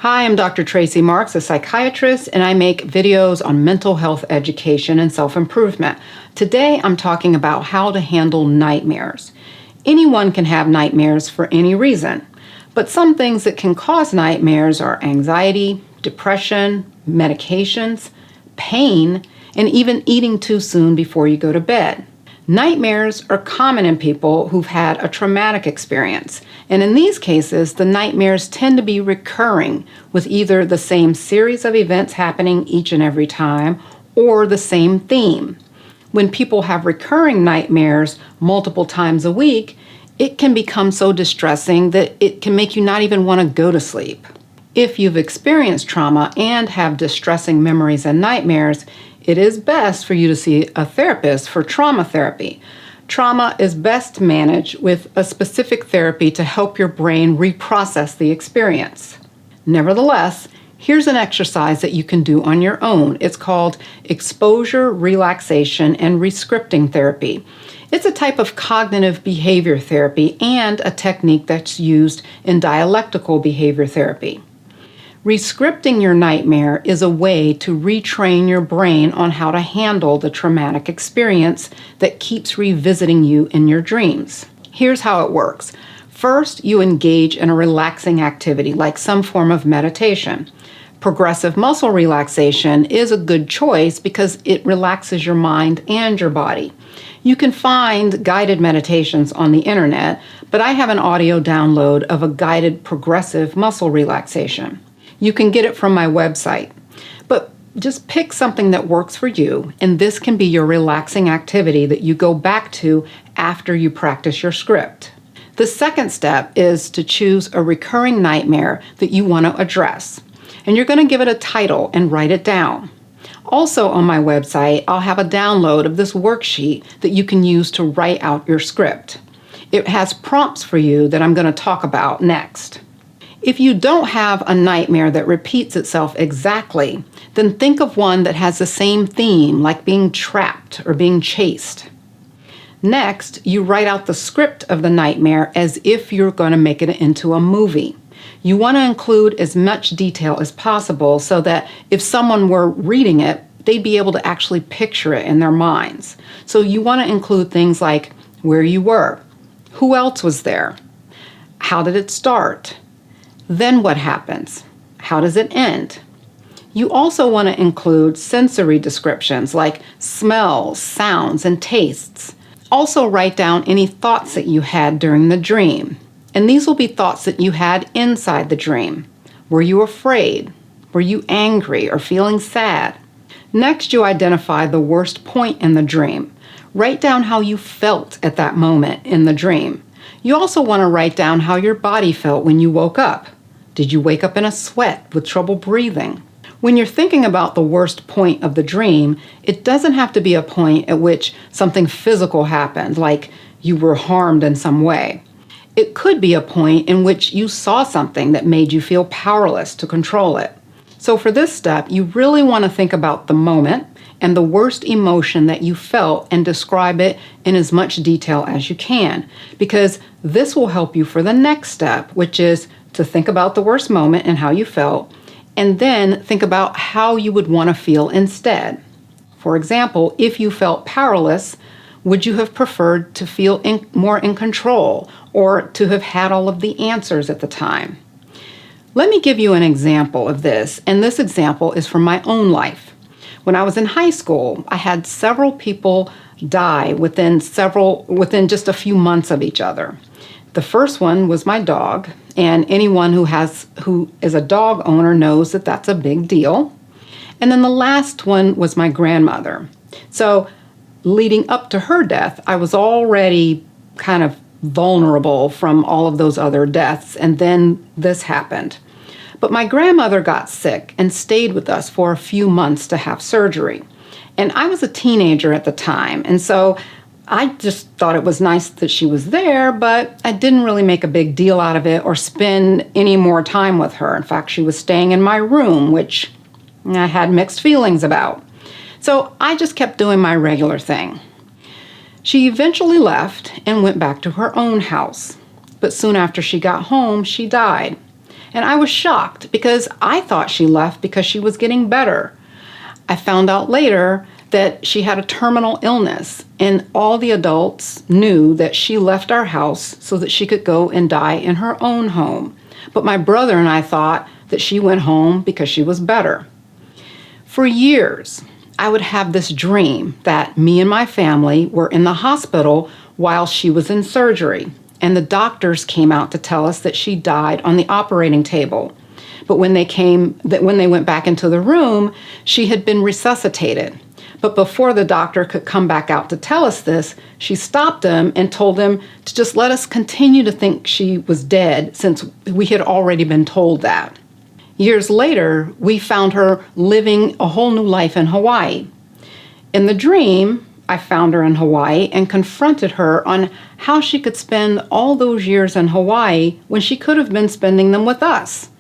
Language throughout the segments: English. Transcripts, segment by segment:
Hi, I'm Dr. Tracy Marks, a psychiatrist, and I make videos on mental health education and self-improvement. Today, I'm talking about how to handle nightmares. Anyone can have nightmares for any reason, but some things that can cause nightmares are anxiety, depression, medications, pain, and even eating too soon before you go to bed. Nightmares are common in people who've had a traumatic experience, and in these cases, the nightmares tend to be recurring with either the same series of events happening each and every time or the same theme. When people have recurring nightmares multiple times a week, it can become so distressing that it can make you not even want to go to sleep. If you've experienced trauma and have distressing memories and nightmares, it is best for you to see a therapist for trauma therapy. Trauma is best managed with a specific therapy to help your brain reprocess the experience. Nevertheless, here's an exercise that you can do on your own. It's called exposure, relaxation, and rescripting therapy. It's a type of cognitive behavior therapy and a technique that's used in dialectical behavior therapy. Rescripting your nightmare is a way to retrain your brain on how to handle the traumatic experience that keeps revisiting you in your dreams. Here's how it works. First, you engage in a relaxing activity like some form of meditation. Progressive muscle relaxation is a good choice because it relaxes your mind and your body. You can find guided meditations on the internet, but I have an audio download of a guided progressive muscle relaxation. You can get it from my website, but just pick something that works for you, and this can be your relaxing activity that you go back to after you practice your script. The second step is to choose a recurring nightmare that you want to address, and you're going to give it a title and write it down. Also on my website, I'll have a download of this worksheet that you can use to write out your script. It has prompts for you that I'm going to talk about next. If you don't have a nightmare that repeats itself exactly, then think of one that has the same theme, like being trapped or being chased. Next, you write out the script of the nightmare as if you're going to make it into a movie. You want to include as much detail as possible so that if someone were reading it, they'd be able to actually picture it in their minds. So you want to include things like where you were, who else was there, how did it start, then what happens? How does it end? You also want to include sensory descriptions like smells, sounds, and tastes. Also write down any thoughts that you had during the dream. And these will be thoughts that you had inside the dream. Were you afraid? Were you angry or feeling sad? Next, you identify the worst point in the dream. Write down how you felt at that moment in the dream. You also want to write down how your body felt when you woke up. Did you wake up in a sweat with trouble breathing? When you're thinking about the worst point of the dream, it doesn't have to be a point at which something physical happened, like you were harmed in some way. It could be a point in which you saw something that made you feel powerless to control it. So for this step, you really want to think about the moment and the worst emotion that you felt and describe it in as much detail as you can, because this will help you for the next step, which is to think about the worst moment and how you felt, and then think about how you would want to feel instead. For example, if you felt powerless, would you have preferred to feel more in control or to have had all of the answers at the time? Let me give you an example of this, and this example is from my own life. When I was in high school, I had several people die within just a few months of each other. The first one was my dog, and anyone who is a dog owner knows that that's a big deal. And then the last one was my grandmother. So leading up to her death, I was already kind of vulnerable from all of those other deaths, and then this happened. But my grandmother got sick and stayed with us for a few months to have surgery. And I was a teenager at the time, and so I just thought it was nice that she was there, but I didn't really make a big deal out of it or spend any more time with her. In fact, she was staying in my room, which I had mixed feelings about. So I just kept doing my regular thing. She eventually left and went back to her own house. But soon after she got home, she died. And I was shocked because I thought she left because she was getting better. I found out later that she had a terminal illness, and all the adults knew that she left our house so that she could go and die in her own home. But my brother and I thought that she went home because she was better. For years, I would have this dream that me and my family were in the hospital while she was in surgery, and the doctors came out to tell us that she died on the operating table. But when they went back into the room, she had been resuscitated. But before the doctor could come back out to tell us this, she stopped him and told him to just let us continue to think she was dead since we had already been told that. Years later, we found her living a whole new life in Hawaii. In the dream, I found her in Hawaii and confronted her on how she could spend all those years in Hawaii when she could have been spending them with us.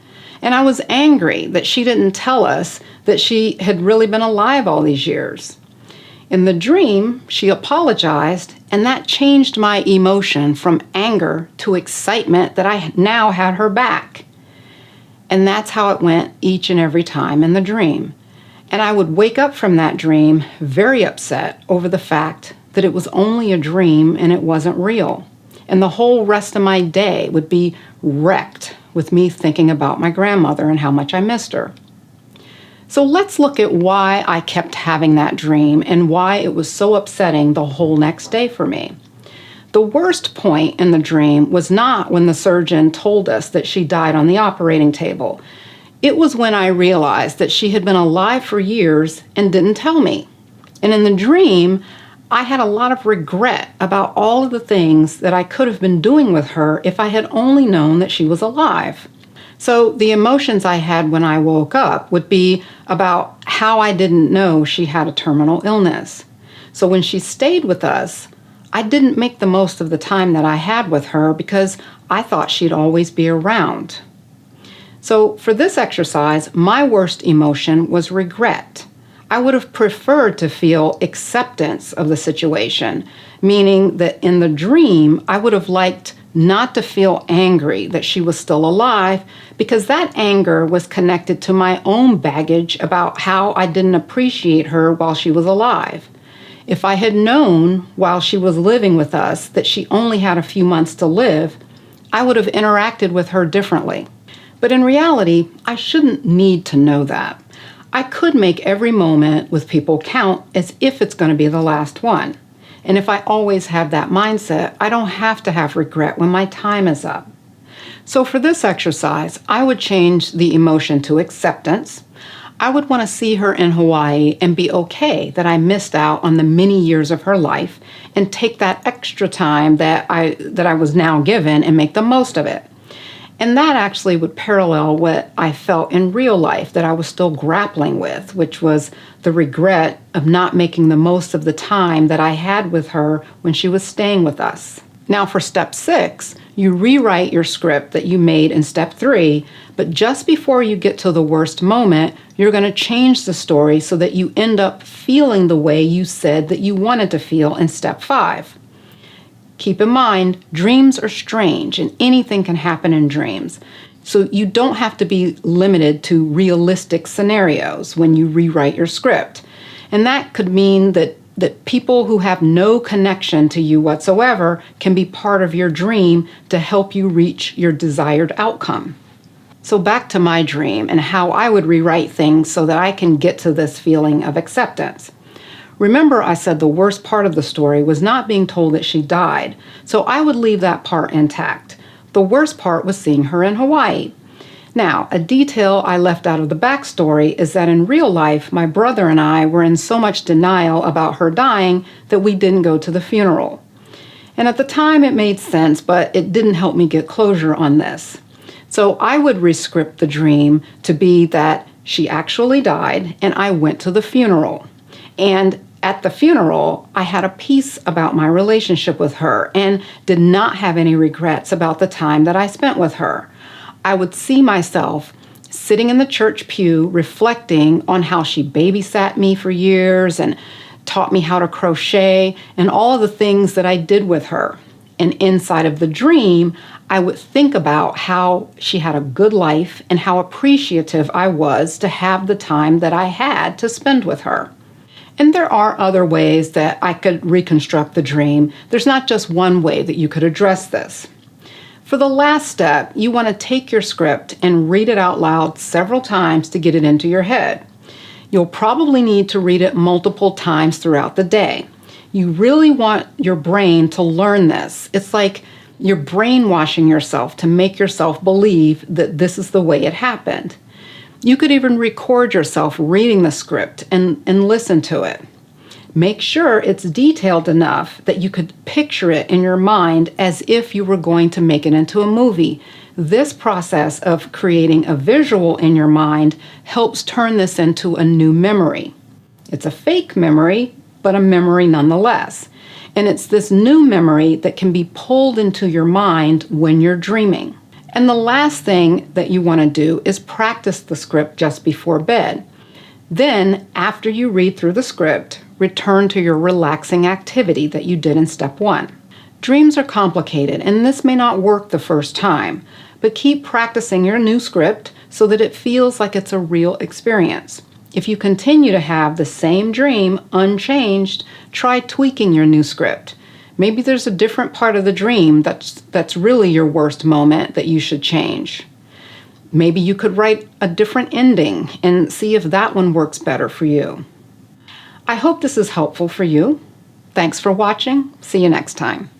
And I was angry that she didn't tell us that she had really been alive all these years. In the dream, she apologized, and that changed my emotion from anger to excitement that I now had her back. And that's how it went each and every time in the dream. And I would wake up from that dream very upset over the fact that it was only a dream and it wasn't real. And the whole rest of my day would be wrecked with me thinking about my grandmother and how much I missed her. So let's look at why I kept having that dream and why it was so upsetting the whole next day for me. The worst point in the dream was not when the surgeon told us that she died on the operating table. It was when I realized that she had been alive for years and didn't tell me. And in the dream, I had a lot of regret about all of the things that I could have been doing with her if I had only known that she was alive. So the emotions I had when I woke up would be about how I didn't know she had a terminal illness. So when she stayed with us, I didn't make the most of the time that I had with her because I thought she'd always be around. So for this exercise, my worst emotion was regret. I would have preferred to feel acceptance of the situation, meaning that in the dream, I would have liked not to feel angry that she was still alive because that anger was connected to my own baggage about how I didn't appreciate her while she was alive. If I had known while she was living with us that she only had a few months to live, I would have interacted with her differently. But in reality, I shouldn't need to know that. I could make every moment with people count as if it's going to be the last one. And if I always have that mindset, I don't have to have regret when my time is up. So for this exercise, I would change the emotion to acceptance. I would want to see her in Hawaii and be okay that I missed out on the many years of her life and take that extra time that I was now given and make the most of it. And that actually would parallel what I felt in real life that I was still grappling with, which was the regret of not making the most of the time that I had with her when she was staying with us. Now for step 6, you rewrite your script that you made in step 3, but just before you get to the worst moment, you're going to change the story so that you end up feeling the way you said that you wanted to feel in step 5. Keep in mind, dreams are strange and anything can happen in dreams. So you don't have to be limited to realistic scenarios when you rewrite your script. And that could mean that people who have no connection to you whatsoever can be part of your dream to help you reach your desired outcome. So back to my dream and how I would rewrite things so that I can get to this feeling of acceptance. Remember, I said the worst part of the story was not being told that she died, so I would leave that part intact. The worst part was seeing her in Hawaii. Now, a detail I left out of the backstory is that in real life, my brother and I were in so much denial about her dying that we didn't go to the funeral. And at the time it made sense, but it didn't help me get closure on this. So I would rescript the dream to be that she actually died and I went to the funeral. And at the funeral, I had a peace about my relationship with her and did not have any regrets about the time that I spent with her. I would see myself sitting in the church pew reflecting on how she babysat me for years and taught me how to crochet and all of the things that I did with her. And inside of the dream, I would think about how she had a good life and how appreciative I was to have the time that I had to spend with her. And there are other ways that I could reconstruct the dream. There's not just one way that you could address this. For the last step, you want to take your script and read it out loud several times to get it into your head. You'll probably need to read it multiple times throughout the day. You really want your brain to learn this. It's like you're brainwashing yourself to make yourself believe that this is the way it happened. You could even record yourself reading the script and listen to it. Make sure it's detailed enough that you could picture it in your mind as if you were going to make it into a movie. This process of creating a visual in your mind helps turn this into a new memory. It's a fake memory, but a memory nonetheless. And it's this new memory that can be pulled into your mind when you're dreaming. And the last thing that you want to do is practice the script just before bed. Then, after you read through the script, return to your relaxing activity that you did in step 1. Dreams are complicated, and this may not work the first time, but keep practicing your new script so that it feels like it's a real experience. If you continue to have the same dream unchanged, try tweaking your new script. Maybe there's a different part of the dream that's really your worst moment that you should change. Maybe you could write a different ending and see if that one works better for you. I hope this is helpful for you. Thanks for watching. See you next time.